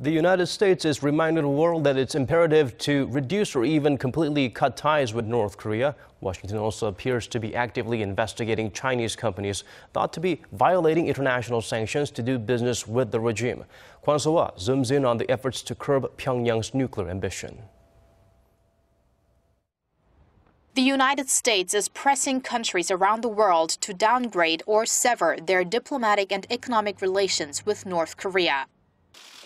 The United States is reminding the world that it's imperative to reduce or even completely cut ties with North Korea. Washington also appears to be actively investigating Chinese companies thought to be violating international sanctions to do business with the regime. Kwon Soa zooms in on the efforts to curb Pyongyang's nuclear ambition. The United States is pressing countries around the world to downgrade or sever their diplomatic and economic relations with North Korea.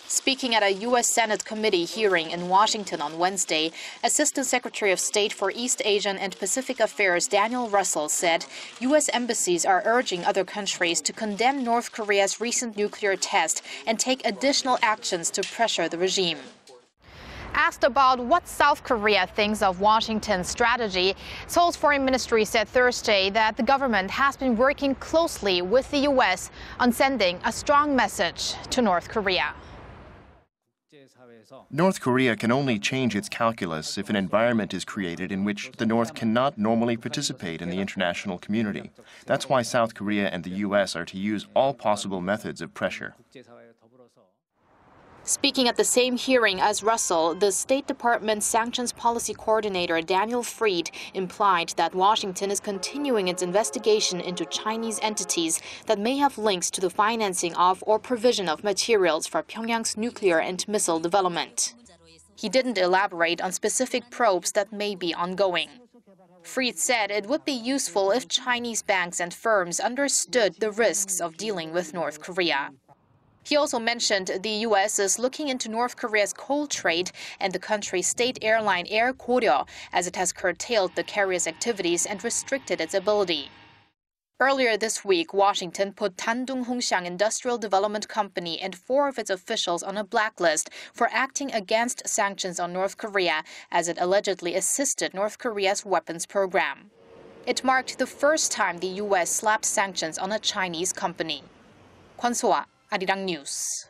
Speaking at a U.S. Senate committee hearing in Washington on Wednesday, Assistant Secretary of State for East Asian and Pacific Affairs Daniel Russel said U.S. embassies are urging other countries to condemn North Korea's recent nuclear test and take additional actions to pressure the regime. Asked about what South Korea thinks of Washington's strategy, Seoul's foreign ministry said Thursday that the government has been working closely with the U.S. on sending a strong message to North Korea. North Korea can only change its calculus if an environment is created in which the North cannot normally participate in the international community. That's why South Korea and the U.S. are to use all possible methods of pressure. Speaking at the same hearing as Russel, the State Department's Sanctions Policy Coordinator Daniel Fried implied that Washington is continuing its investigation into Chinese entities that may have links to the financing of or provision of materials for Pyongyang's nuclear and missile development. He didn't elaborate on specific probes that may be ongoing. Fried said it would be useful if Chinese banks and firms understood the risks of dealing with North Korea. He also mentioned the U.S. is looking into North Korea's coal trade and the country's state airline Air Koryo, as it has curtailed the carrier's activities and restricted its ability. Earlier this week, Washington put Dandong Hongxiang Industrial Development Company and 4 of its officials on a blacklist for acting against sanctions on North Korea, as it allegedly assisted North Korea's weapons program. It marked the first time the U.S. slapped sanctions on a Chinese company. Kwon Soa, Arirang News.